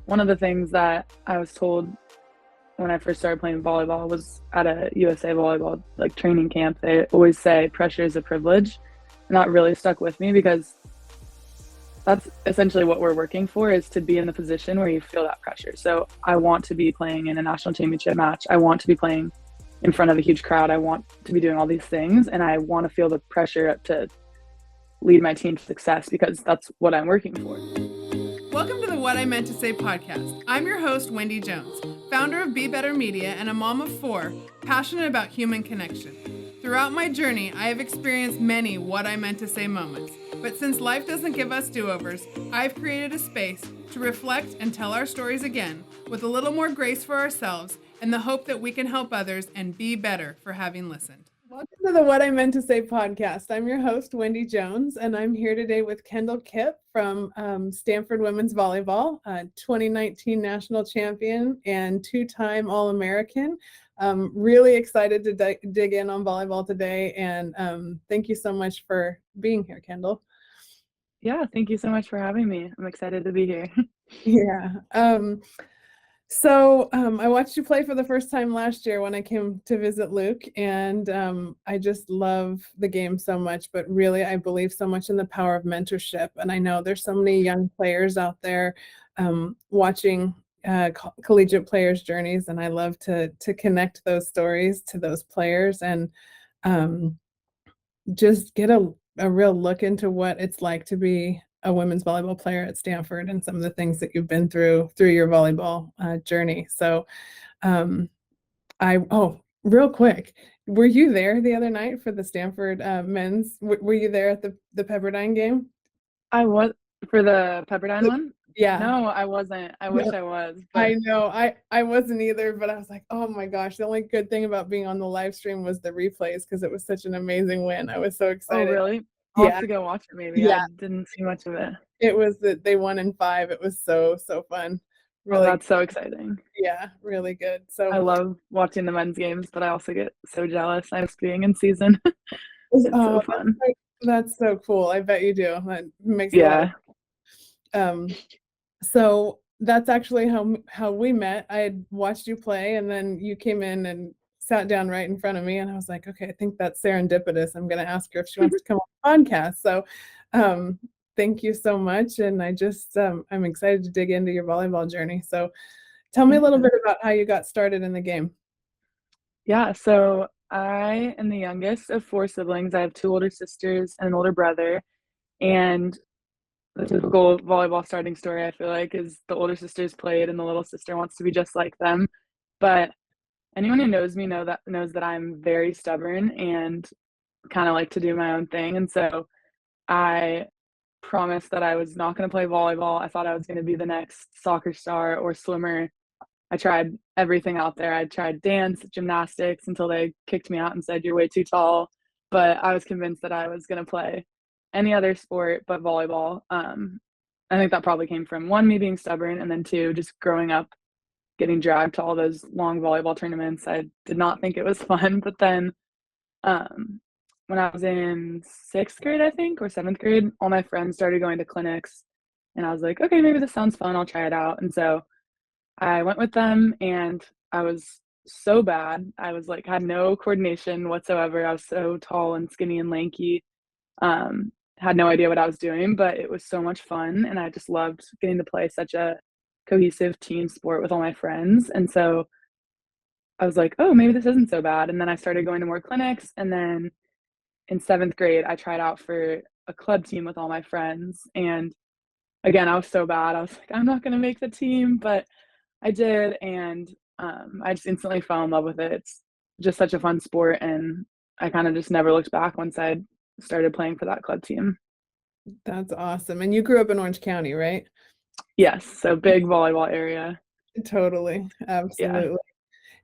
one of the things that I was told when I first started playing volleyball was at a USA volleyball like training camp. They always say pressure is a privilege, and that really stuck with me because that's essentially what we're working for, is to be in the position where you feel that pressure. So I want to be playing in a national championship match. I want to be playing in front of a huge crowd. I want to be doing all these things, and I want to feel the pressure to lead my team to success because that's what I'm working for. Welcome to the What I Meant to Say podcast. I'm your host, Wendy Jones, founder of Be Better Media and a mom of 4, passionate about human connection. Throughout my journey, I have experienced many What I Meant to Say moments, but since life doesn't give us do-overs, I've created a space to reflect and tell our stories again with a little more grace for ourselves and the hope that we can help others and be better for having listened. Welcome to the What I Meant to Say podcast. I'm your host, Wendy Jones, and I'm here today with Kendall Kipp from Stanford Women's Volleyball, 2019 national champion and 2-time All-American. Really excited to dig in on volleyball today, and thank you so much for being here, Kendall. Yeah, thank you so much for having me. I'm excited to be here. Yeah. So I watched you play for the first time last year when I came to visit Luke, and I just love the game so much, but really I believe so much in the power of mentorship. And I know there's so many young players out there watching collegiate players' journeys, and I love to connect those stories to those players and just get a real look into what it's like to be a women's volleyball player at Stanford and some of the things that you've been through your volleyball journey. So real quick, were you there the other night for the Stanford men's? Were you there at the Pepperdine game? I was for the Pepperdine one? Yeah. No, I wasn't. I wish I was. But I know. I wasn't either, but I was like, oh my gosh, the only good thing about being on the live stream was the replays because it was such an amazing win. I was so excited. Oh, really? I'll Yeah. have to go watch it maybe. Yeah. I didn't see much of it. It was that they won in 5. It was so fun. Really, that's so exciting. Yeah, really good. So I love watching the men's games, but I also get so jealous. I miss being in season. It's so fun. That's so cool. I bet you do. That makes a lot. So that's actually how we met. I had watched you play, and then you came in and sat down right in front of me, and I was like, okay, I think that's serendipitous. I'm going to ask her if she wants to come on the podcast. So thank you so much. And I just, I'm excited to dig into your volleyball journey. So tell me a little bit about how you got started in the game. Yeah, so I am the youngest of 4 siblings. I have 2 older sisters and an older brother. And the typical volleyball starting story, I feel like, is the older sister's played and the little sister wants to be just like them. But anyone who knows me knows that I'm very stubborn and kind of like to do my own thing. And so I promised that I was not going to play volleyball. I thought I was going to be the next soccer star or swimmer. I tried everything out there. I tried dance, gymnastics until they kicked me out and said, "You're way too tall." But I was convinced that I was going to play any other sport but volleyball. I think that probably came from 1, me being stubborn, and then 2, just growing up, getting dragged to all those long volleyball tournaments. I did not think it was fun. But then when I was in 6th grade, I think, or 7th grade, all my friends started going to clinics. And I was like, okay, maybe this sounds fun. I'll try it out. And so I went with them, and I was so bad. I was like, had no coordination whatsoever. I was so tall and skinny and lanky. Had no idea what I was doing, but it was so much fun. And I just loved getting to play such a cohesive team sport with all my friends. And so I was like, oh, maybe this isn't so bad. And then I started going to more clinics. And then in 7th grade, I tried out for a club team with all my friends. And again, I was so bad. I was like, I'm not going to make the team, but I did. And I just instantly fell in love with it. It's just such a fun sport. And I kind of just never looked back once I started playing for that club team. That's awesome. And you grew up in Orange County, right? Yes. So big volleyball area. Totally. Absolutely.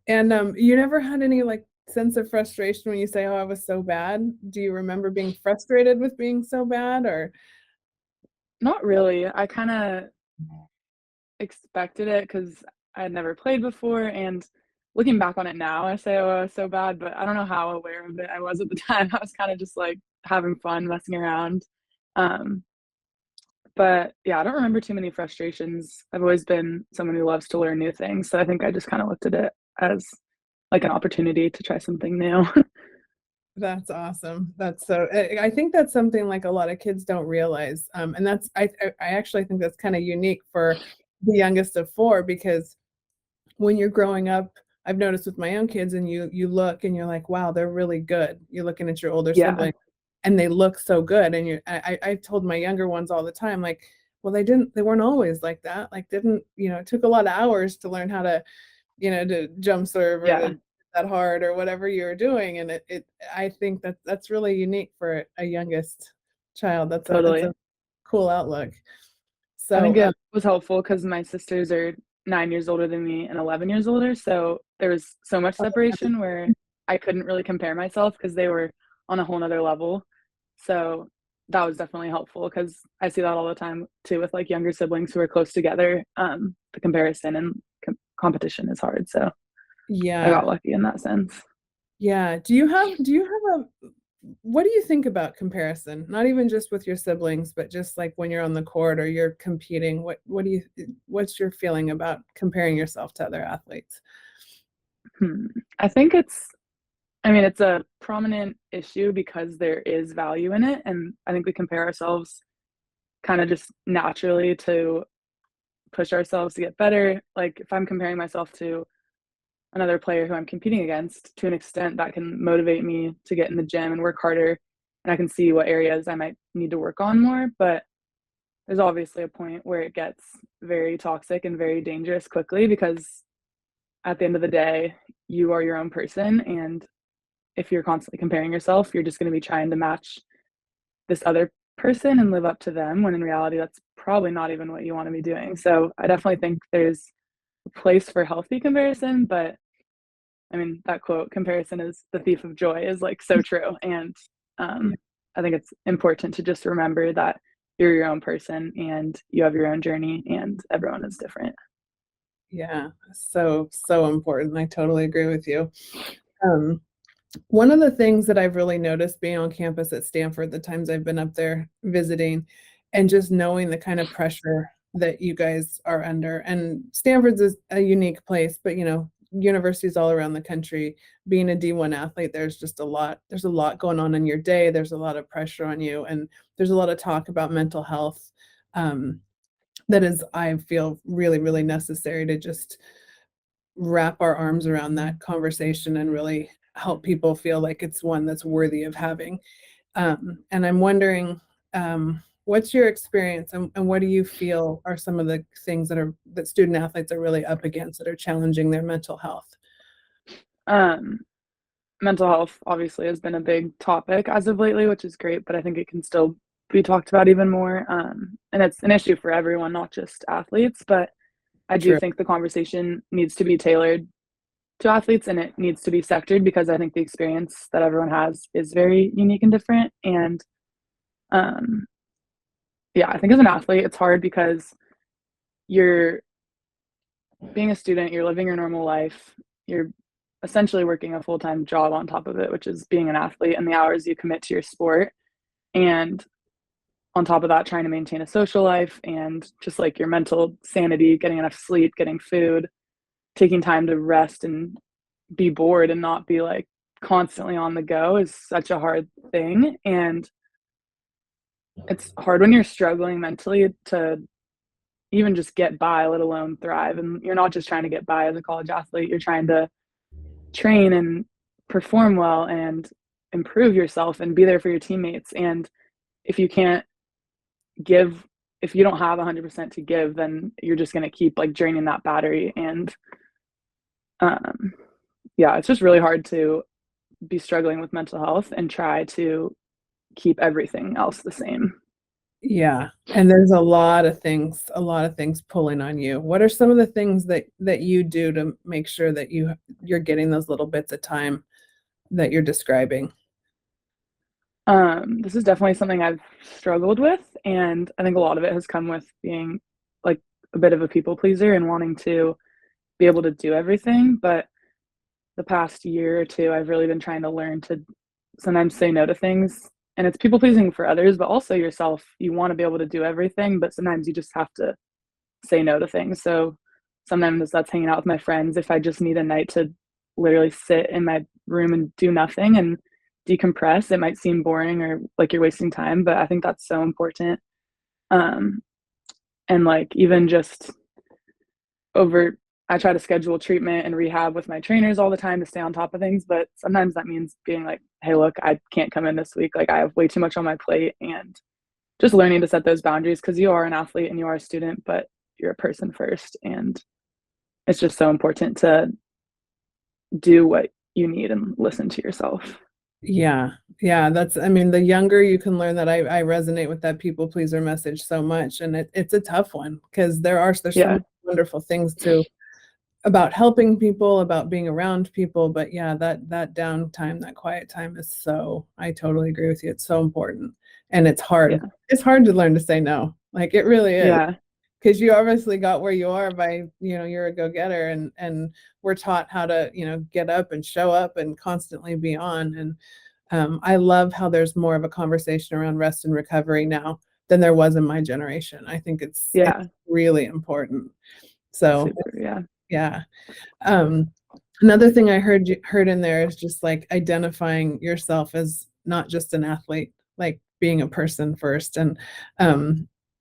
Yeah. And you never had any like sense of frustration when you say, oh, I was so bad? Do you remember being frustrated with being so bad, or? Not really. I kind of expected it because I had never played before. And looking back on it now, I say, oh, I was so bad, but I don't know how aware of it I was at the time. I was kind of just like having fun, messing around. But yeah, I don't remember too many frustrations. I've always been someone who loves to learn new things. So I think I just kind of looked at it as like an opportunity to try something new. That's awesome. That's so I think that's something like a lot of kids don't realize. And that's I actually think that's kind of unique for the youngest of four because when you're growing up, I've noticed with my own kids and you look and you're like, wow, they're really good. You're looking at your older Yeah, sibling and they look so good. And I told my younger ones all the time, like, well, they weren't always like that. Like, didn't, it took a lot of hours to learn how to, to jump serve or yeah, to that hard or whatever you were doing. And I think that's really unique for a youngest child. That's totally. a cool outlook. I think So, it was helpful because my sisters are 9 years older than me and 11 years older. So there was so much separation where I couldn't really compare myself because they were on a whole nother level. So that was definitely helpful because I see that all the time too with like younger siblings who are close together. The comparison and competition is hard. So I yeah. got lucky in that sense. Yeah. Do you have a what do you think about comparison? Not even just with your siblings, but just like when you're on the court or you're competing, what's your feeling about comparing yourself to other athletes? Hmm. I think it's a prominent issue because there is value in it. And I think we compare ourselves kind of just naturally to push ourselves to get better. Like if I'm comparing myself to another player who I'm competing against, to an extent that can motivate me to get in the gym and work harder. And I can see what areas I might need to work on more. But there's obviously a point where it gets very toxic and very dangerous quickly because at the end of the day, you are your own person. And if you're constantly comparing yourself, you're just going to be trying to match this other person and live up to them when in reality that's probably not even what you want to be doing. So I definitely think there's a place for healthy comparison, but I mean that quote, comparison is the thief of joy, is like so true. And Yeah. um I think it's important to just remember that you're your own person and you have your own journey and everyone is different. Yeah. So, so important. I totally agree with you. Um, One of the things that I've really noticed being on campus at Stanford, the times I've been up there visiting, and just knowing the kind of pressure that you guys are under. And Stanford's is a unique place, but universities all around the country, being a D1 athlete, there's a lot going on in your day. There's a lot of pressure on you, and there's a lot of talk about mental health. Um, that is, I feel really, really necessary to just wrap our arms around that conversation and really help people feel like it's one that's worthy of having. And I'm wondering, what's your experience and what do you feel are some of the things that student athletes are really up against that are challenging their mental health? um Mental health obviously has been a big topic as of lately, which is great, but I think it can still be talked about even more. And it's an issue for everyone, not just athletes, but I do True. think the conversation needs to be tailored to athletes and it needs to be sectored because I think the experience that everyone has is very unique and different. And um, yeah, I think as an athlete, it's hard because you're being a student, you're living your normal life, you're essentially working a full time job on top of it, which is being an athlete and the hours you commit to your sport. And on top of that, trying to maintain a social life and just like your mental sanity, getting enough sleep, getting food, taking time to rest and be bored and not be like constantly on the go is such a hard thing. And it's hard when you're struggling mentally to even just get by, let alone thrive. And you're not just trying to get by as a college athlete, you're trying to train and perform well and improve yourself and be there for your teammates. And if you can't give, if you don't have 100% to give, then you're just going to keep like draining that battery. And um, yeah, it's just really hard to be struggling with mental health and try to keep everything else the same. Yeah. And there's a lot of things pulling on you. What are some of the things that you do to make sure that you're getting those little bits of time that you're describing? This is definitely something I've struggled with, and I think a lot of it has come with being like a bit of a people pleaser and wanting to be able to do everything. But the past year or two, I've really been trying to learn to sometimes say no to things and it's people pleasing for others, but also yourself. You want to be able to do everything, but sometimes you just have to say no to things. So sometimes that's hanging out with my friends. If I just need a night to literally sit in my room and do nothing and decompress, it might seem boring or like you're wasting time, but I think that's so important. Um, and like even just over, I try to schedule treatment and rehab with my trainers all the time to stay on top of things, but sometimes that means being like, hey, look, I can't come in this week. Like I have way too much on my plate, and just learning to set those boundaries because you are an athlete and you are a student, but you're a person first. And it's just so important to do what you need and listen to yourself. Yeah. Yeah. That's, I mean, the younger you can learn that, I resonate with that people pleaser message so much. And it's a tough one because there's so Yeah. many wonderful things about helping people, about being around people. But yeah, that downtime, that quiet time is I totally agree with you. It's so important. And it's hard. Yeah. It's hard to learn to say no. Like it really is. Yeah. Because you obviously got where you are by, you're a go-getter, and we're taught how to, get up and show up and constantly be on. And I love how there's more of a conversation around rest and recovery now than there was in my generation. I think it's Yeah. really important. So Super. Yeah. yeah. Another thing I heard in there is just like identifying yourself as not just an athlete, like being a person first. And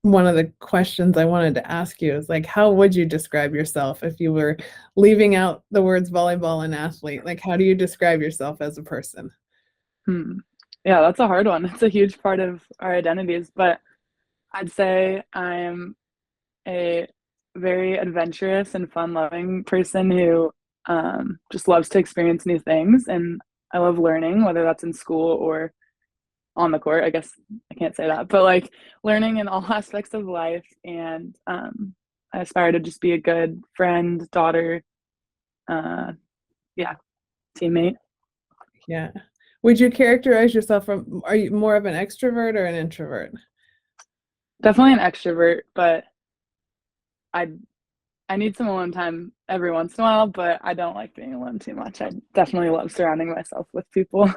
one of the questions I wanted to ask you is like, how would you describe yourself if you were leaving out the words volleyball and athlete? Like, how do you describe yourself as a person? Yeah, that's a hard one. It's a huge part of our identities, but I'd say I'm a very adventurous and fun-loving person who just loves to experience new things, and I love learning, whether that's in school or on the court. I guess I can't say that, but like learning in all aspects of life. And I aspire to just be a good friend, daughter, uh, yeah, teammate. Yeah. Would you characterize yourself are you more of an extrovert or an introvert? Definitely an extrovert, but I I need some alone time every once in a while, but I don't like being alone too much. I definitely love surrounding myself with people.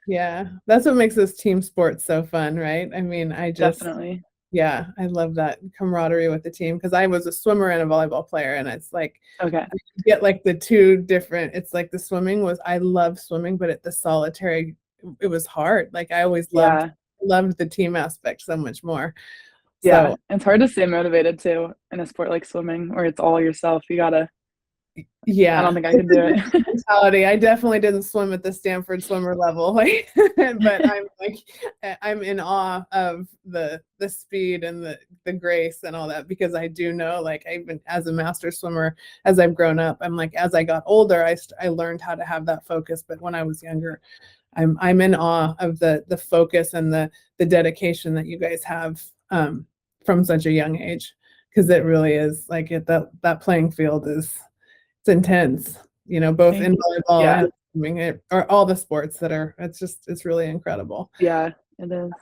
Yeah, that's what makes this team sport so fun, right? I mean, Definitely. yeah, I love that camaraderie with the team because I was a swimmer and a volleyball player, and it's like Okay. I get like the two different. It's like the swimming was I love swimming, but the solitary it was hard. Like I always Yeah. loved the team aspect so much more. Yeah. So It's hard to stay motivated too in a sport like swimming where it's all yourself. I don't yeah, think I it's could a do it. different mentality. I definitely didn't swim at the Stanford swimmer level, like, but I'm like, I'm in awe of the speed and the grace and all that because I do know, like, even as a master swimmer, as I've grown up, I'm like, as I got older, I learned how to have that focus. But when I was younger, I'm in awe of the focus and the dedication that you guys have from such a young age because it really is like that playing field is it's intense, both Thank in you. volleyball Yeah. and swimming or all the sports it's really incredible. Yeah. It is.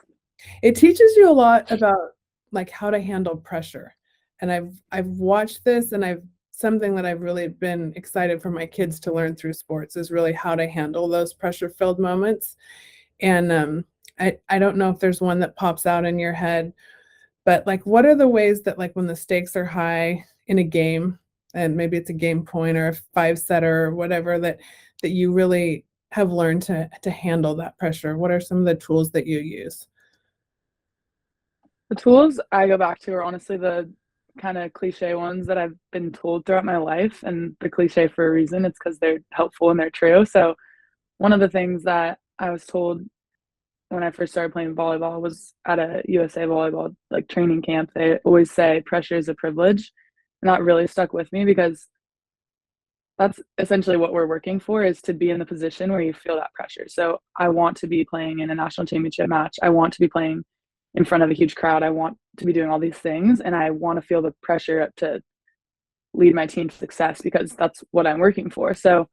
It teaches you a lot about like how to handle pressure. And I've watched this and I've something that I've really been excited for my kids to learn through sports is really how to handle those pressure-filled moments. And I don't know if there's one that pops out in your head, but like what are the ways that like when the stakes are high in a game and maybe it's a game point or a five setter or whatever that you really have learned to handle that pressure? What are some of the tools that you use? The tools I go back to are honestly the kind of cliche ones that I've been told throughout my life. And the cliche for a reason, it's because they're helpful and they're true. So, one of the things that I was told when I first started playing volleyball was at a USA volleyball like training camp. They always say pressure is a privilege. And that really stuck with me because that's essentially what we're working for is to be in the position where you feel that pressure. So I want to be playing in a national championship match. I want to be playing in front of a huge crowd. I want to be doing all these things and I want to feel the pressure to lead my team to success because that's what I'm working for. So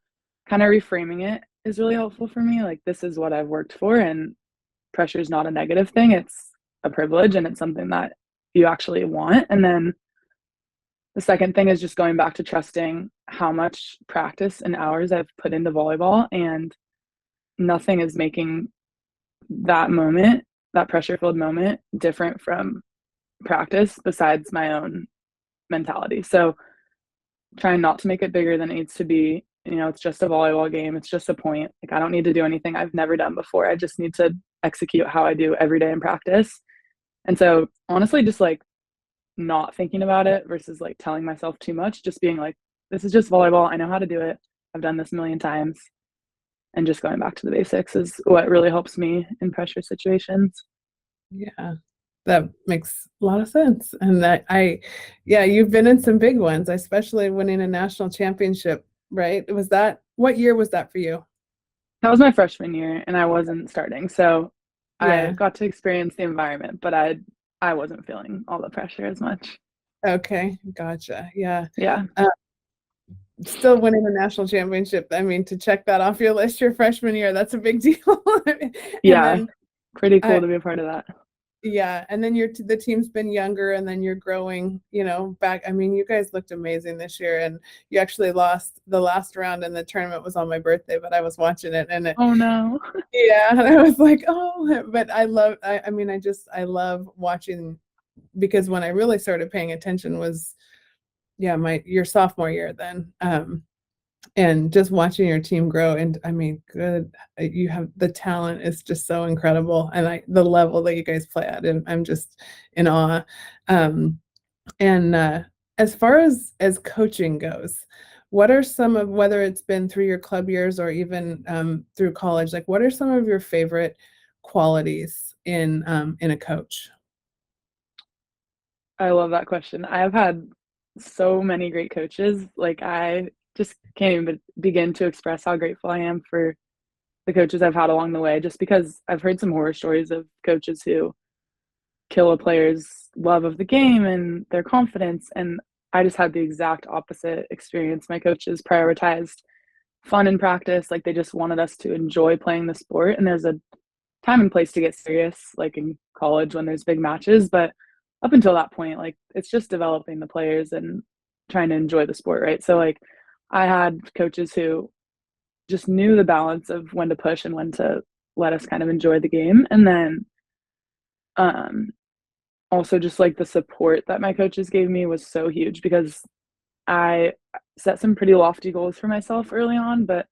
kind of reframing it is really helpful for me. Like this is what I've worked for and pressure is not a negative thing. It's a privilege and it's something that you actually want. And then the second thing is just going back to trusting how much practice and hours I've put into volleyball, and nothing is making that moment that pressure-filled moment different from practice besides my own mentality. So trying not to make it bigger than it needs to be. It's just a volleyball game. It's just a point. Like, I don't need to do anything I've never done before. I just need to execute how I do every day in practice. And so honestly, just like not thinking about it versus like telling myself too much, just being like, this is just volleyball. I know how to do it. I've done this a million times. And just going back to the basics is what really helps me in pressure situations. Yeah, that makes a lot of sense. And yeah, you've been in some big ones, especially winning a national championship, right? What year was that for you? That was my freshman year and I wasn't starting. So I Yeah. got to experience the environment, but I wasn't feeling all the pressure as much. Okay. Gotcha. Yeah. Yeah. Still winning a national championship. I mean, to check that off your list your freshman year, that's a big deal. And Yeah. then, Pretty uh, cool to be a part of that. yeah, and then the team's been younger, and then you're growing, back. I mean, you guys looked amazing this year, and you actually lost the last round, and the tournament was on my birthday, but I was watching it, and Oh no. yeah, and I was like, oh, but I mean, I love watching, because when I really started paying attention was, yeah, your sophomore year then. And just watching your team grow, and I mean, you have the talent is just so incredible, and the level that you guys play at, and I'm just in awe. Um, and as far as coaching goes, what are some of, whether it's been through your club years or even through college, like what are some of your favorite qualities in a coach? I love that question. I have had so many great coaches. Like, I just can't even begin to express how grateful I am for the coaches I've had along the way, just because I've heard some horror stories of coaches who kill a player's love of the game and their confidence. And I just had the exact opposite experience. My coaches prioritized fun in practice. Like, they just wanted us to enjoy playing the sport. And there's a time and place to get serious, like in college when there's big matches. But up until that point, like, it's just developing the players and trying to enjoy the sport, right? So, like, I had coaches who just knew the balance of when to push and when to let us kind of enjoy the game. And then um, also just like the support that my coaches gave me was so huge, because I set some pretty lofty goals for myself early on, but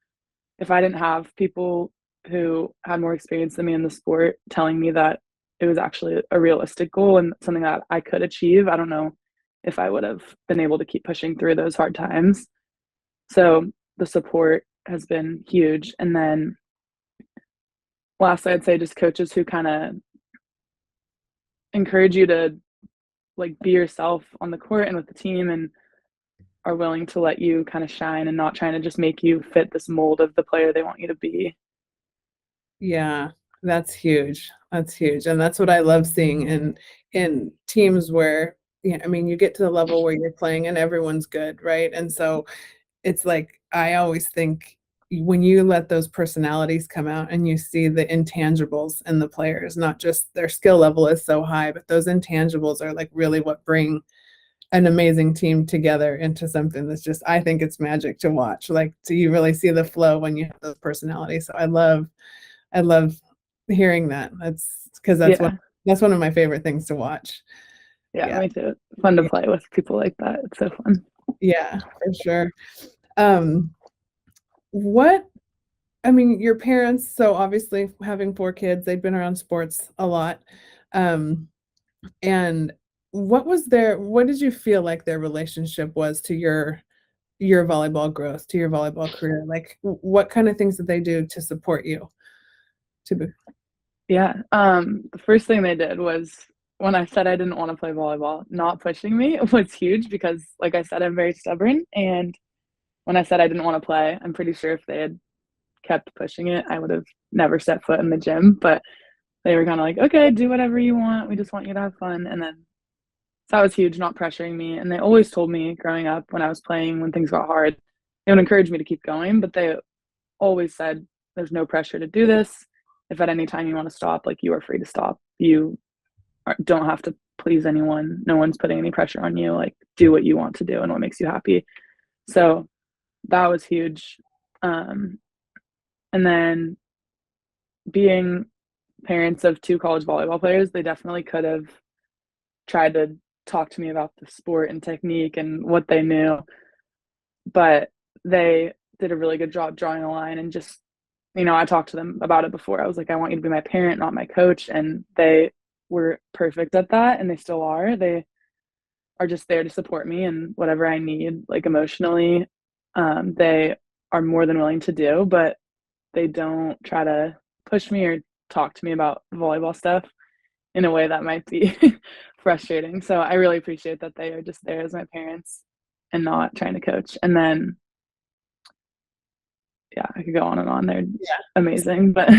if I didn't have people who had more experience than me in the sport telling me that it was actually a realistic goal and something that I could achieve, I don't know if I would have been able to keep pushing through those hard times. So the support has been huge. And then lastly, I'd say just coaches who kind of encourage you to like be yourself on the court and with the team, and are willing to let you kind of shine and not trying to just make you fit this mold of the player they want you to be. Yeah, that's huge. That's huge. And that's what I love seeing in teams where, yeah, I mean, you get to the level where you're playing and everyone's good, right? And so it's like I always think when you let those personalities come out and you see the intangibles in the players, not just their skill level is so high, but those intangibles are like really what bring an amazing team together into something that's just, I think it's magic to watch. Like, do you really see the flow when you have those personalities? So I love hearing that. That's because Yeah. that's one of my favorite things to watch. Yeah, Yeah. me too. Fun to Yeah. play with people like that. It's so fun. Yeah, for sure. Um, what I mean, your parents, so obviously having 4 kids, they've been around sports a lot. Um, and what did you feel like their relationship was to your volleyball growth, to your volleyball career? Like, what kind of things did they do to support you? To be Yeah. The first thing they did was when I said I didn't want to play volleyball, not pushing me was huge, because like I said, I'm very stubborn. And when I said I didn't want to play, I'm pretty sure if they had kept pushing it, I would have never set foot in the gym. But they were kind of like, okay, do whatever you want. We just want you to have fun. And then so that was huge, not pressuring me. And they always told me growing up when I was playing, when things got hard, they would encourage me to keep going. But they always said, there's no pressure to do this. If at any time you want to stop, like, you are free to stop. You don't have to please anyone. No one's putting any pressure on you. Like, do what you want to do and what makes you happy. So that was huge. And then being parents of two college volleyball players. They definitely could have tried to talk to me about the sport and technique and what they knew, but they did a really good job drawing a line and just, I talked to them about it before. I was like, I want you to be my parent, not my coach. And they were perfect at that, and they still are. They are just there to support me and whatever I need, like emotionally. They are more than willing to do, but they don't try to push me or talk to me about volleyball stuff in a way that might be frustrating. So I really appreciate that they are just there as my parents and not trying to coach. And then, yeah, I could go on and on. They're amazing, but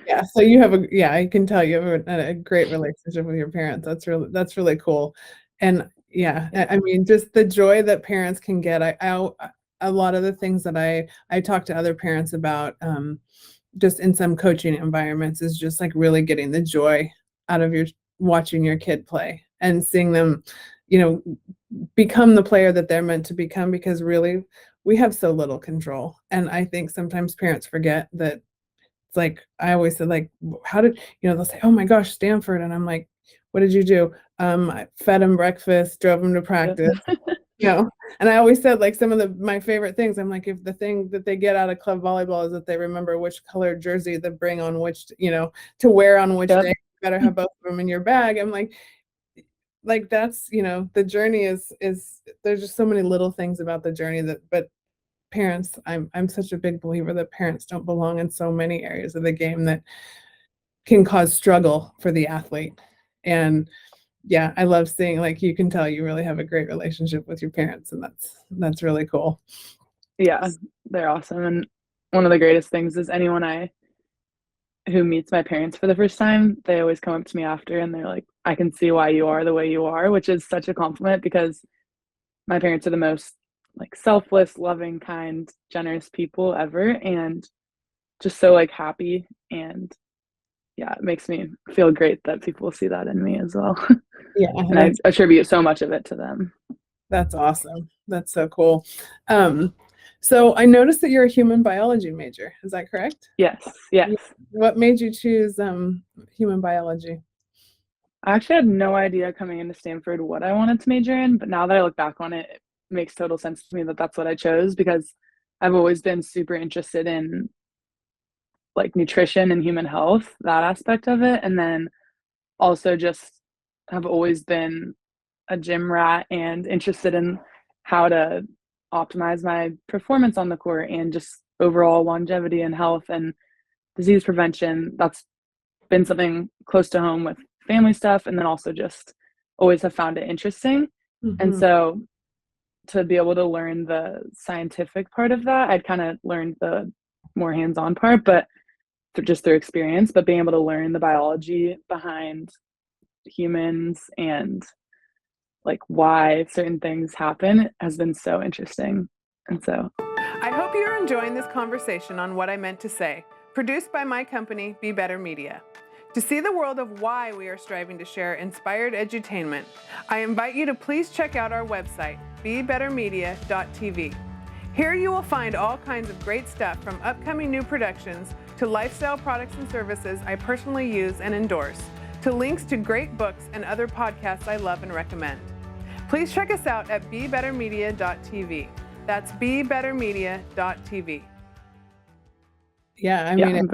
Yeah. So I can tell you have a great relationship with your parents. That's really cool. And I mean, just the joy that parents can get. A lot of the things that I talk to other parents about, just in some coaching environments, is just like really getting the joy out of watching your kid play and seeing them, become the player that they're meant to become, because really we have so little control. And I think sometimes parents forget that. It's like, I always said, like, how did, they'll say, oh my gosh, Stanford. And I'm like, what did you do? I fed him breakfast, drove him to practice, and I always said, like, some of my favorite things, I'm like, if the thing that they get out of club volleyball is that they remember which color jersey to bring on which, to wear on which day, you better have both of them in your bag. I'm like, that's, the journey is there's just so many little things about the journey but parents, I'm such a big believer that parents don't belong in so many areas of the game that can cause struggle for the athlete. And I love seeing, like, you can tell you really have a great relationship with your parents, and that's really cool. Yeah, they're awesome. And one of the greatest things is anyone who meets my parents for the first time, they always come up to me after and they're like, I can see why you are the way you are, which is such a compliment, because my parents are the most like selfless, loving, kind, generous people ever, and just so like happy. And it makes me feel great that people see that in me as well. And I attribute so much of it to them. That's awesome. That's so cool. So I noticed that you're a human biology major. Is that correct? Yes. What made you choose human biology? I actually had no idea coming into Stanford what I wanted to major in, but now that I look back on it, it makes total sense to me that that's what I chose, because I've always been super interested in like nutrition and human health, that aspect of it. And then also just have always been a gym rat and interested in how to optimize my performance on the court and just overall longevity and health and disease prevention. That's been something close to home with family stuff, and then also just always have found it interesting. And so to be able to learn the scientific part of that, I'd kind of learned the more hands-on part, but just through experience, but being able to learn the biology behind humans and like why certain things happen has been so interesting. And so I hope you're enjoying this conversation on What I Meant to Say, produced by my company, Be Better Media. To see the world of why we are striving to share inspired edutainment, I invite you to please check out our website, bebettermedia.tv. Here you will find all kinds of great stuff, from upcoming new productions to lifestyle products and services I personally use and endorse, to links to great books and other podcasts I love and recommend. Please check us out at bebettermedia.tv. That's bebettermedia.tv. I mean,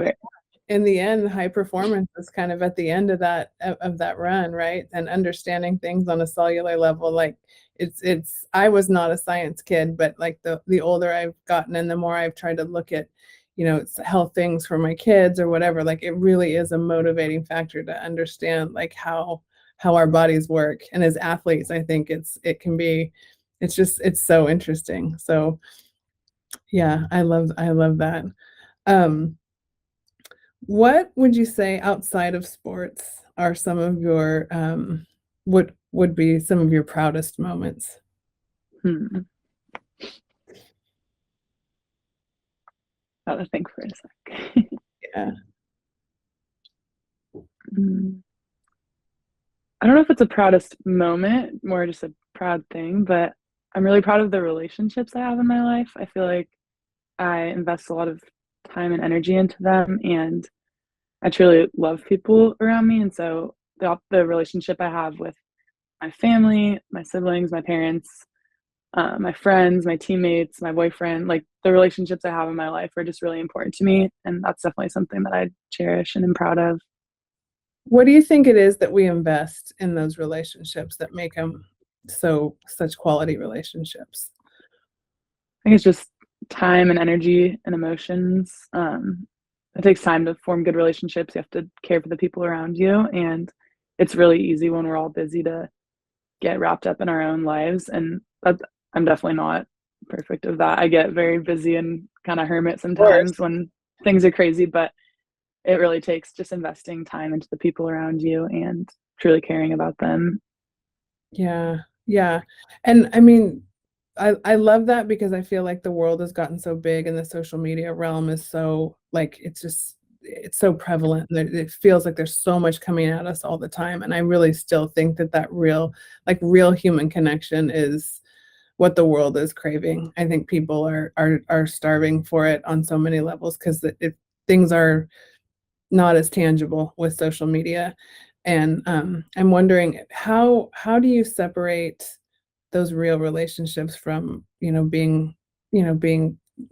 in the end, high performance is kind of at the end of that run, right? And understanding things on a cellular level, like I was not a science kid, but like the older I've gotten and the more I've tried to look at, health things for my kids or whatever, like it really is a motivating factor to understand like how our bodies work. And as athletes, I think it's so interesting. So I love that. What would you say outside of sports are some of your would be some of your proudest moments? Gotta think for a sec. I don't know if it's a proudest moment, more just a proud thing, but I'm really proud of the relationships I have in my life. I feel like I invest a lot of time and energy into them, and I truly love people around me, and so the relationship I have with my family, my siblings, my parents, my friends, my teammates, my boyfriend, like the relationships I have in my life are just really important to me, and that's definitely something that I cherish and am proud of. What do you think it is that we invest in those relationships that make them such quality relationships? I think it's just time and energy and emotions. It takes time to form good relationships. You have to care for the people around you, and it's really easy when we're all busy to get wrapped up in our own lives. And I'm definitely not perfect of that. I get very busy and kind of hermit Of course. sometimes when things are crazy, but it really takes just investing time into the people around you and truly caring about them. Yeah, yeah, and I mean, I love that because I feel like the world has gotten so big and the social media realm is so, like, it's so prevalent, that it feels like there's so much coming at us all the time, and I really still think that real human connection is what the world is craving. I think people are starving for it on so many levels 'cause things are not as tangible with social media. And I'm wondering how do you separate those real relationships from, being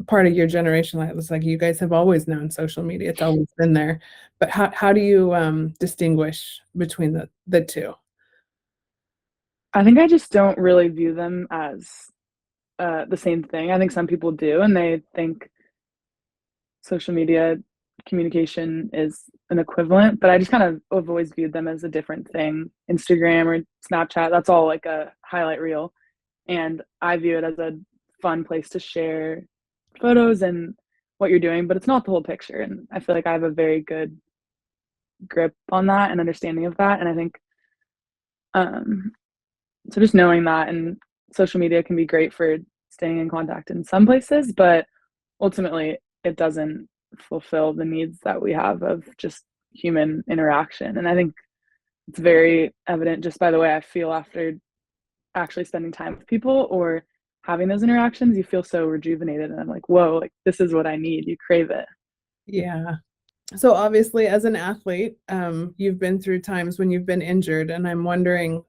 part of your generation? Like, it's like you guys have always known social media, it's always been there. But how do you distinguish between the two? I think I just don't really view them as the same thing. I think some people do, and they think social media communication is an equivalent, but I just kind of have always viewed them as a different thing. Instagram or Snapchat, that's all like a highlight reel. And I view it as a fun place to share photos and what you're doing, but it's not the whole picture. And I feel like I have a very good grip on that and understanding of that. And I think um, so just knowing that, and social media can be great for staying in contact in some places, but ultimately it doesn't fulfill the needs that we have of just human interaction. And I think it's very evident just by the way I feel after actually spending time with people or having those interactions. You feel so rejuvenated, and I'm like, whoa, like this is what I need. You crave it. Yeah. So obviously, as an athlete, you've been through times when you've been injured, and I'm wondering,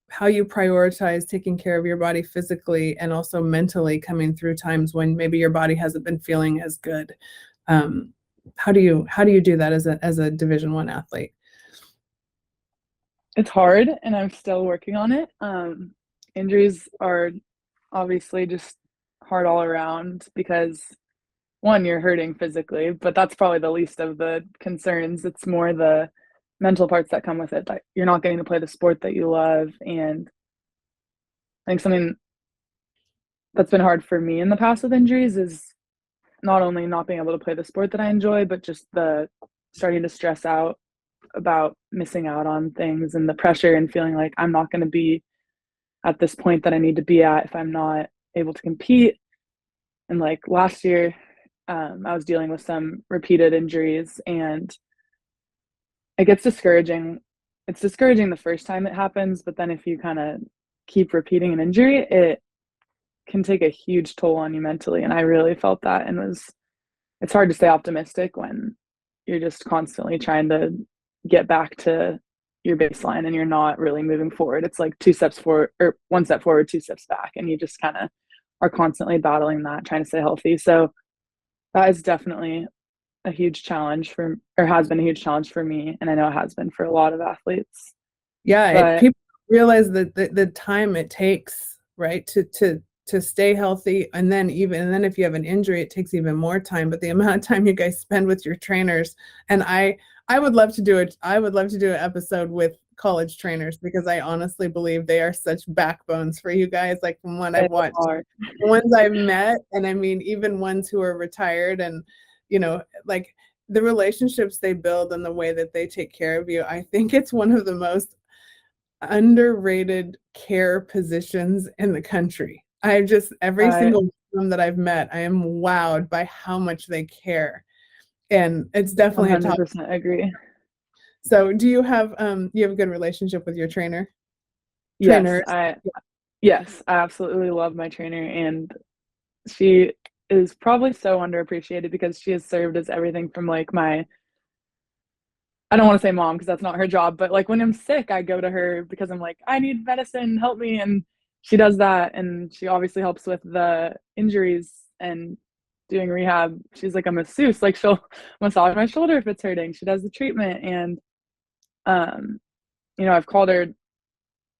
how you prioritize taking care of your body physically and also mentally coming through times when maybe your body hasn't been feeling as good. Um, how do you do that as a Division I athlete? It's hard, and I'm still working on it. Injuries are obviously just hard all around because one, you're hurting physically, but that's probably the least of the concerns. It's more the mental parts that come with it, that you're not getting to play the sport that you love. And I think something that's been hard for me in the past with injuries is not only not being able to play the sport that I enjoy, but just the starting to stress out about missing out on things and the pressure and feeling like I'm not going to be at this point that I need to be at if I'm not able to compete. And like last year, I was dealing with some repeated injuries, and it gets discouraging. It's discouraging the first time it happens, but then if you kind of keep repeating an injury, it can take a huge toll on you mentally. And I really felt that, and it's hard to stay optimistic when you're just constantly trying to get back to your baseline and you're not really moving forward. It's like two steps forward or one step forward, two steps back, and you just kind of are constantly battling that, trying to stay healthy. So that is definitely a huge challenge for, or has been a huge challenge for me, and I know it has been for a lot of athletes. Yeah, But people realize that the time it takes, right, to stay healthy, and then if you have an injury, it takes even more time. But the amount of time you guys spend with your trainers, and I would love to do it. I would love to do an episode with college trainers because I honestly believe they are such backbones for you guys. Like from what I've they watched, are. the ones I've met, and I mean even ones who are retired, and like the relationships they build and the way that they take care of you, I think it's one of the most underrated care positions in the country. I just every I single one that I've met, I am wowed by how much they care. And it's definitely a top. 100% agree. So do you have a good relationship with your Yes, trainers? I absolutely love my trainer, and she is probably so underappreciated because she has served as everything from like my I don't want to say mom because that's not her job, but like when I'm sick, I go to her because I'm like, I need medicine, help me. And she does that. And she obviously helps with the injuries and doing rehab. She's like a masseuse, like she'll massage my shoulder if it's hurting. She does the treatment. And, um, I've called her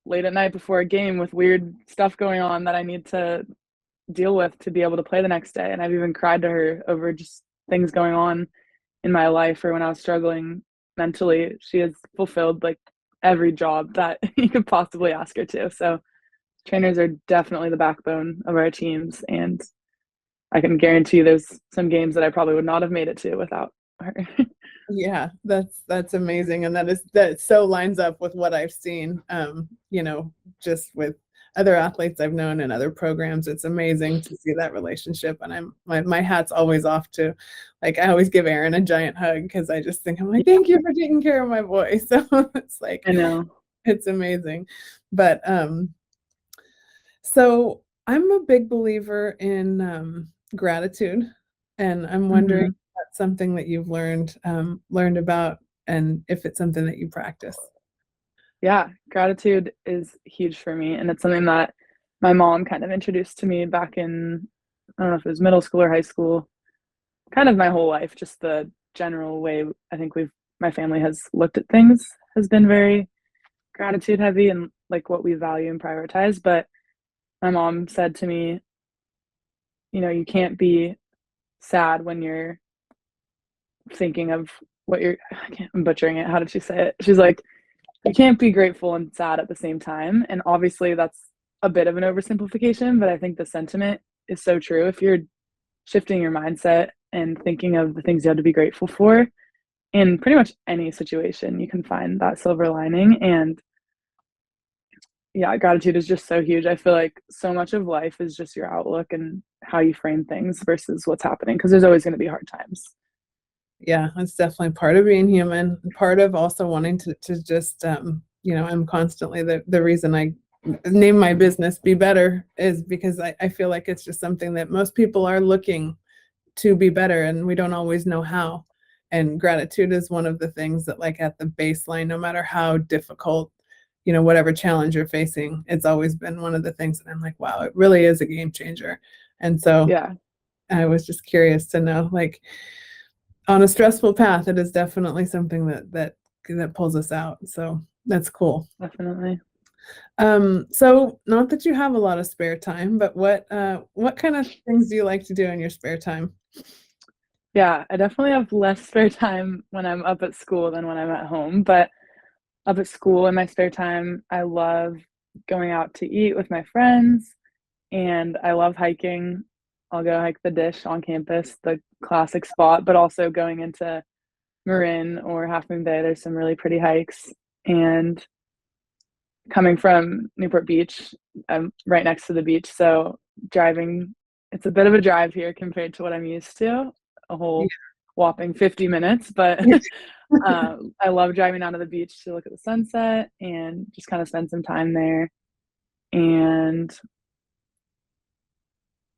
late at night before a game with weird stuff going on that I need to deal with to be able to play the next day. And I've even cried to her over just things going on in my life or when I was struggling mentally. She has fulfilled like every job that you could possibly ask her to. So trainers are definitely the backbone of our teams. And I can guarantee there's some games that I probably would not have made it to without her. Yeah, that's amazing. And that so lines up with what I've seen, just with other athletes I've known in other programs. It's amazing to see that relationship. And my hat's always off to, like, I always give Erin a giant hug because I just think, I'm like, thank you for taking care of my boy. So it's like, I know. it's amazing. But so I'm a big believer in gratitude, and I'm wondering Mm-hmm. if that's something that you've learned about, and if it's something that you practice. Yeah, gratitude is huge for me. And it's something that my mom kind of introduced to me back in, I don't know if it was middle school or high school, kind of my whole life. Just the general way I think my family has looked at things has been very gratitude heavy and like what we value and prioritize. But my mom said to me, you can't be sad when you're thinking of I'm butchering it. How did she say it? She's like, you can't be grateful and sad at the same time. And obviously that's a bit of an oversimplification, but I think the sentiment is so true. If you're shifting your mindset and thinking of the things you have to be grateful for in pretty much any situation, you can find that silver lining. And yeah, gratitude is just so huge. I feel like so much of life is just your outlook and how you frame things versus what's happening, because there's always going to be hard times. Yeah, that's definitely part of being human. Part of also wanting to just, I'm constantly the reason I name my business Be Better is because I feel like it's just something that most people are looking to be better, and we don't always know how. And gratitude is one of the things that, like, at the baseline, no matter how difficult, whatever challenge you're facing, it's always been one of the things that I'm like, wow, it really is a game changer. And so Yeah, I was just curious to know, like, on a stressful path, it is definitely something that pulls us out. So that's cool. definitely. So not that you have a lot of spare time, but what kind of things do you like to do in your spare time? Yeah, I definitely have less spare time when I'm up at school than when I'm at home. But up at school in my spare time, I love going out to eat with my friends and I love hiking. I'll go hike the Dish on campus, the classic spot, but also going into Marin or Half Moon Bay. There's some really pretty hikes. And coming from Newport Beach, I'm right next to the beach. So driving, it's a bit of a drive here compared to what I'm used to, a Yeah. whole whopping 50 minutes. But I love driving down to the beach to look at the sunset and just kind of spend some time there. And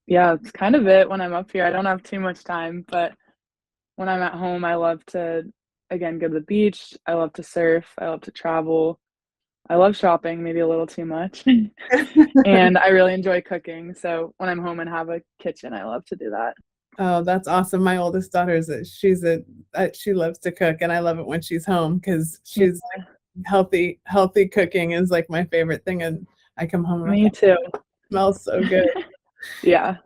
yeah, it's kind of it when I'm up here. I don't have too much time, but when I'm at home, I love to, again, go to the beach. I love to surf. I love to travel. I love shopping, maybe a little too much. And I really enjoy cooking. So when I'm home and have a kitchen, I love to do that. Oh, that's awesome. My oldest daughter she loves to cook, and I love it when she's home because Yeah, she's like, healthy cooking is like my favorite thing. And I come home and I'm like, me too. it smells so good. Yeah,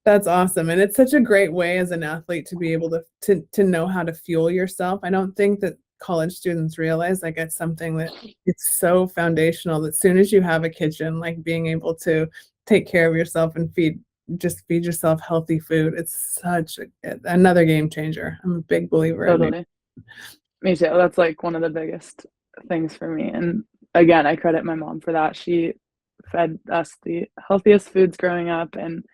That's awesome. And it's such a great way as an athlete to be able to know how to fuel yourself. I don't think that college students realize, like, it's something that it's so foundational that as soon as you have a kitchen, like, being able to take care of yourself and feed yourself healthy food, it's such another game changer. I'm a big believer in it. totally. Me too. That's like one of the biggest things for me. And again, I credit my mom for that. She fed us the healthiest foods growing up. And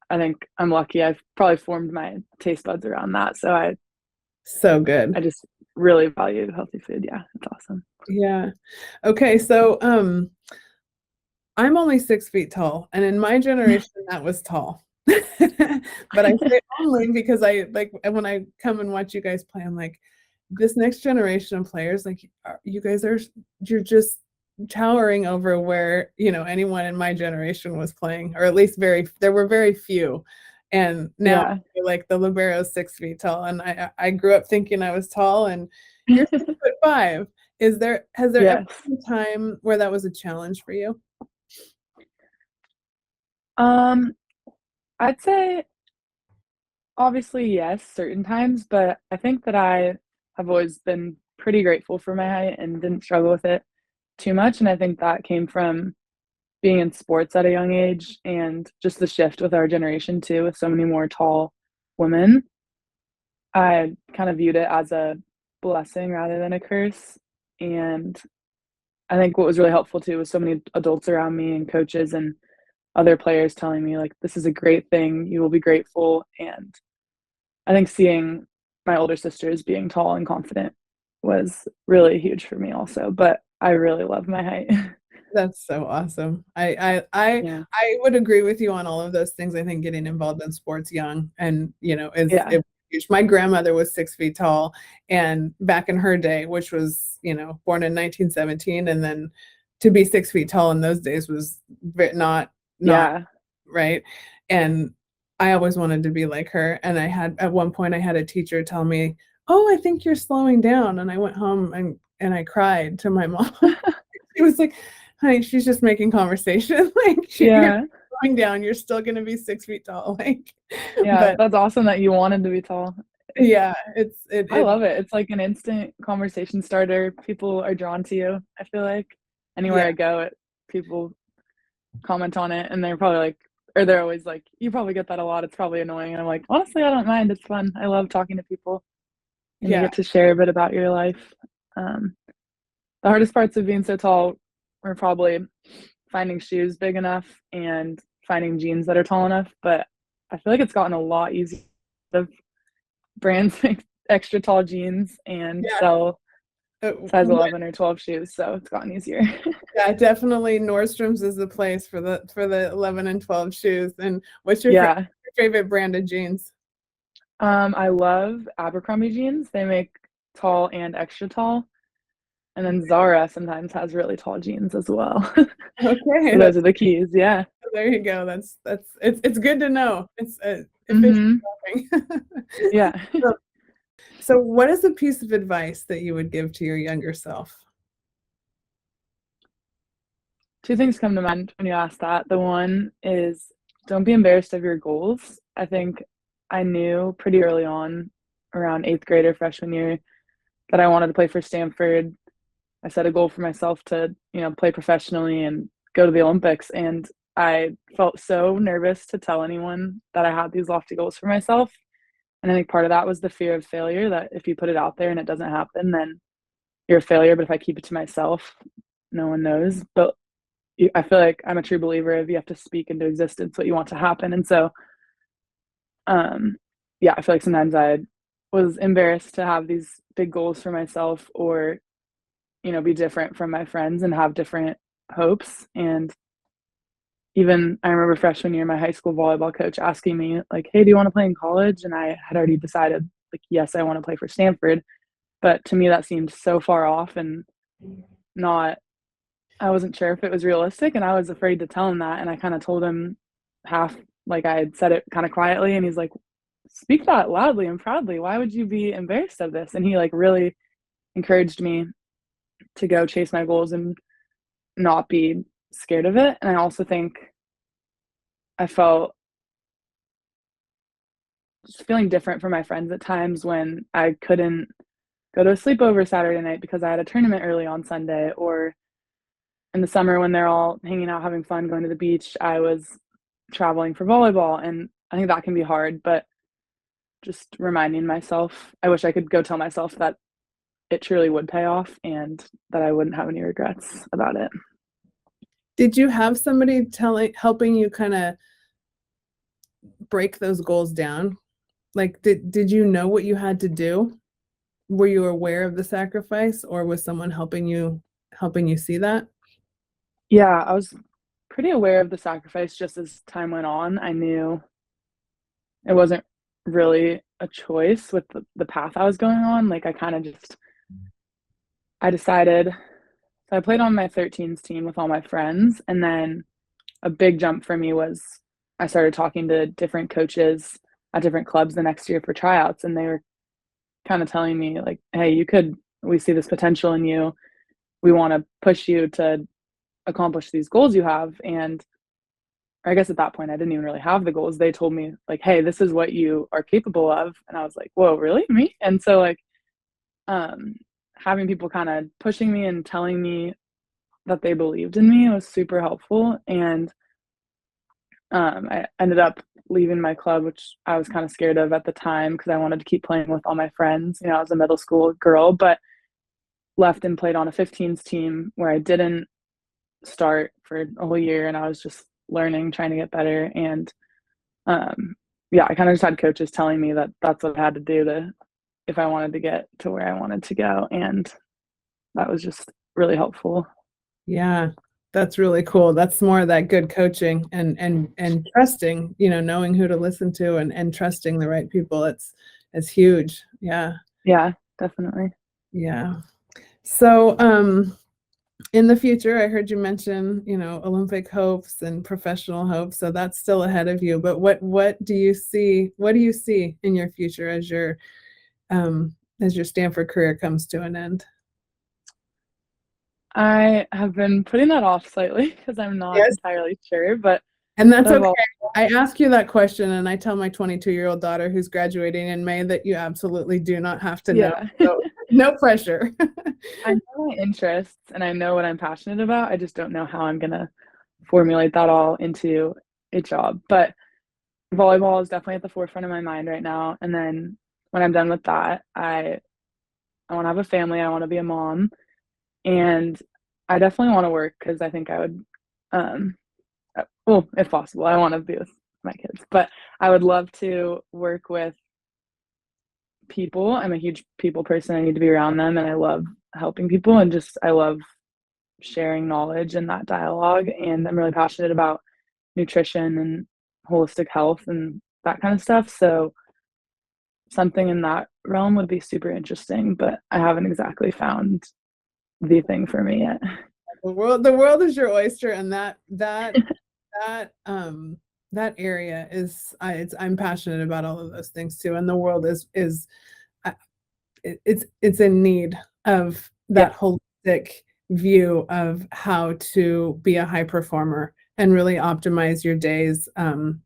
I think I'm lucky. I've probably formed my taste buds around that. So So good. I just really value healthy food. Yeah, it's awesome. Yeah. Okay, so I'm only 6 feet tall, and in my generation, that was tall. But I say only because I like when I come and watch you guys play, I'm like, this next generation of players, like you guys you're just towering over where, anyone in my generation was playing, or at least there were very few. And now Yeah. like the libero is 6 feet tall. And I grew up thinking I was tall, and you're 6'5". Has there ever Yes. been a time where that was a challenge for you? Um, I'd say obviously yes, certain times, but I think that I have always been pretty grateful for my height and didn't struggle with it too much. And I think that came from being in sports at a young age and just the shift with our generation too, with so many more tall women. I kind of viewed it as a blessing rather than a curse. And I think what was really helpful too was so many adults around me and coaches and other players telling me like this is a great thing, you will be grateful. And I think seeing my older sisters being tall and confident was really huge for me also, but I really love my height. That's so awesome. I Yeah. I would agree with you on all of those things. I think getting involved in sports young and, Yeah. it huge. My grandmother was 6 feet tall, and back in her day, which was, born in 1917, and then to be 6 feet tall in those days was not Yeah. right. And I always wanted to be like her. And at one point I had a teacher tell me, "Oh, I think you're slowing down." And I went home and I cried to my mom. She was like, "Honey, she's just making conversation. Like you're Yeah. going down, you're still gonna be 6 feet tall." Like, Yeah, but that's awesome that you wanted to be tall. It's yeah, I love it. It's like an instant conversation starter. People are drawn to you, I feel like. yeah, Anywhere I go, people comment on it and they're probably like or they're always like, "You probably get that a lot, it's probably annoying." And I'm like, "Honestly, I don't mind, it's fun." I love talking to people, and you yeah, get to share a bit about your life. Um, the hardest parts of being so tall were probably finding shoes big enough and finding jeans that are tall enough, but I feel like it's gotten a lot easier of brands make extra tall jeans and yeah. sell size What 11 or 12 shoes, so it's gotten easier. Yeah, definitely Nordstrom's is the place for the 11 and 12 shoes. And what's Yeah. your favorite brand of jeans? I love Abercrombie jeans. They make tall and extra tall, and then Zara sometimes has really tall jeans as well. Okay, So those are the keys, yeah. there you go. It's good to know. It's efficient Mhm. shopping. Yeah. So, so what is a piece of advice that you would give to your younger self? 2 things come to mind when you ask that. The one is don't be embarrassed of your goals. I think I knew pretty early on, around 8th grade or freshman year, that I wanted to play for Stanford. I set a goal for myself to, play professionally and go to the Olympics, and I felt so nervous to tell anyone that I had these lofty goals for myself, and I think part of that was the fear of failure, that if you put it out there and it doesn't happen, then you're a failure, but if I keep it to myself, no one knows. But I feel like I'm a true believer of you have to speak into existence what you want to happen, and so, um, yeah, I feel like sometimes I was embarrassed to have these big goals for myself or, be different from my friends and have different hopes, and even I remember freshman year, my high school volleyball coach asking me, like, "Hey, do you wanna play in college?" And I had already decided, like, "Yes, I wanna play for Stanford," but to me, that seemed so far off and not I wasn't sure if it was realistic, and I was afraid to tell him that, and I kinda told him half like I had said it kinda quietly, and he's like, "Speak that loudly and proudly. Why would you be embarrassed of this?" And he, like, really encouraged me to go chase my goals and not be scared of it, and I also think I felt just feeling different from my friends at times when I couldn't go to a sleepover Saturday night because I had a tournament early on Sunday, or in the summer when they're all hanging out, having fun, going to the beach, I was traveling for volleyball, and I think that can be hard, but just reminding myself I wish I could go tell myself that it truly would pay off and that I wouldn't have any regrets about it. Did you have somebody helping you kind of break those goals down? Like, did you know what you had to do? Were you aware of the sacrifice, or was someone helping you see that? Yeah, I was pretty aware of the sacrifice just as time went on. I knew it wasn't really a choice with the path I was going on. Like I decided, so I played on my 13s team with all my friends. And then a big jump for me was I started talking to different coaches at different clubs the next year for tryouts. And they were kind of telling me, like, hey, we see this potential in you. We want to push you to accomplish these goals you have. And I guess at that point, I didn't even really have the goals. They told me, like, hey, this is what you are capable of. And I was like, whoa, really? Me? And so, like, having people kind of pushing me and telling me that they believed in me was super helpful. And I ended up leaving my club, which I was kind of scared of at the time because I wanted to keep playing with all my friends. You know, I was a middle school girl, but left and played on a 15s team where I didn't start for a whole year, and I was just learning, trying to get better. And yeah, I kind of just had coaches telling me that that's what I had to do if I wanted to get to where I wanted to go, and that was just really helpful. Yeah, that's really cool. That's more of that good coaching and trusting, knowing who to listen to and trusting the right people. It's huge. Yeah. Yeah, definitely. Yeah. So, in the future, I heard you mention, Olympic hopes and professional hopes. So that's still ahead of you. But what do you see? What do you see in your future as your Stanford career comes to an end? I have been putting that off slightly because I'm not Yes. entirely sure, but And that's the okay. volleyball, I ask you that question and I tell my 22-year-old daughter who's graduating in May that you absolutely do not have to know. yeah. So no pressure. I know my interests and I know what I'm passionate about. I just don't know how I'm gonna formulate that all into a job. But volleyball is definitely at the forefront of my mind right now. And then when I'm done with that, I want to have a family. I want to be a mom, and I definitely want to work because I think I would, um, well, if possible, I want to be with my kids. But I would love to work with people. I'm a huge people person. I need to be around them, and I love helping people, and just I love sharing knowledge and that dialogue. And I'm really passionate about nutrition and holistic health and that kind of stuff. So something in that realm would be super interesting, but I haven't exactly found the thing for me yet. The world is your oyster, and that area is I'm passionate about all of those things too. And the world is uh, it's in need of Yeah. that holistic view of how to be a high performer and really optimize your days,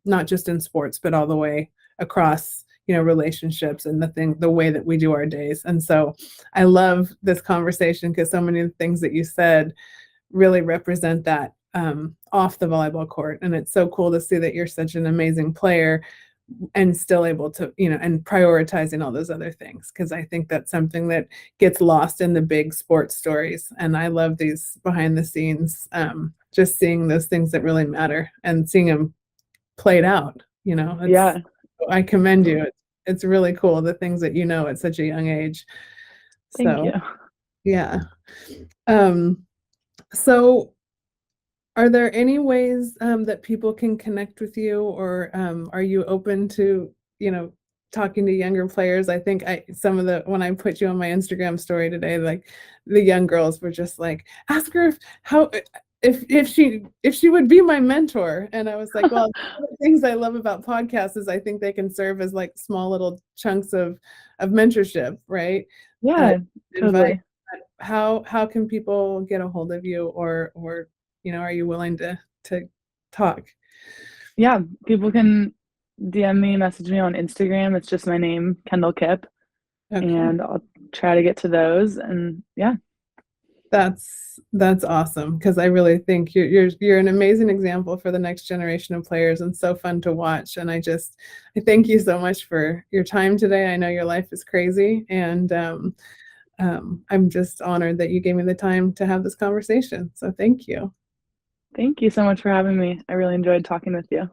not just in sports, but all the way across, relationships and the way that we do our days. And so I love this conversation because so many of the things that you said really represent that, off the volleyball court. And it's so cool to see that you're such an amazing player and still able to, and prioritizing all those other things. Cause I think that's something that gets lost in the big sports stories. And I love these behind the scenes, just seeing those things that really matter and seeing them played out, Yeah. I commend you. It's really cool, the things that at such a young age. Thank So, you. yeah. So are there any ways, that people can connect with you, or are you open to, talking to younger players? I think when I put you on my Instagram story today, like the young girls were just like, ask her if she would be my mentor. And I was like, well, one of the things I love about podcasts is I think they can serve as like small little chunks of mentorship, right? Yeah, Advice. totally. How can people get a hold of you, or are you willing to talk? Yeah, people can DM me, message me on Instagram. It's just my name, Kendall Kipp, Okay. and I'll try to get to those. And yeah, That's awesome, because I really think you're an amazing example for the next generation of players and so fun to watch. And I thank you so much for your time today. I know your life is crazy, and I'm just honored that you gave me the time to have this conversation. So thank you. thank you so much for having me. I really enjoyed talking with you.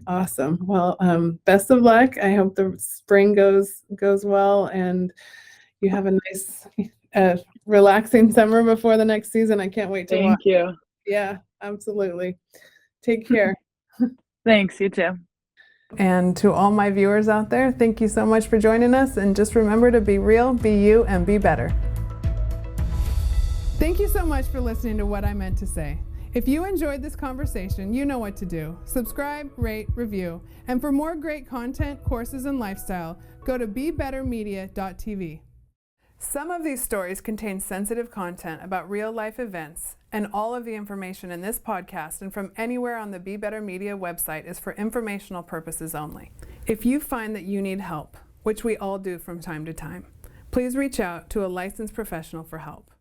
Awesome. Well, best of luck. I hope the spring goes well and you have a nice, relaxing summer before the next season. I can't wait to watch. Thank you. Yeah, absolutely. Take care. Thanks, you too. And to all my viewers out there, thank you so much for joining us, and just remember to be real, be you, and be better. Thank you so much for listening to What I Meant to Say. If you enjoyed this conversation, you know what to do. Subscribe, rate, review, and for more great content, courses, and lifestyle, go to BeBetterMedia.tv. Some of these stories contain sensitive content about real-life events, and all of the information in this podcast and from anywhere on the Be Better Media website is for informational purposes only. If you find that you need help, which we all do from time to time, please reach out to a licensed professional for help.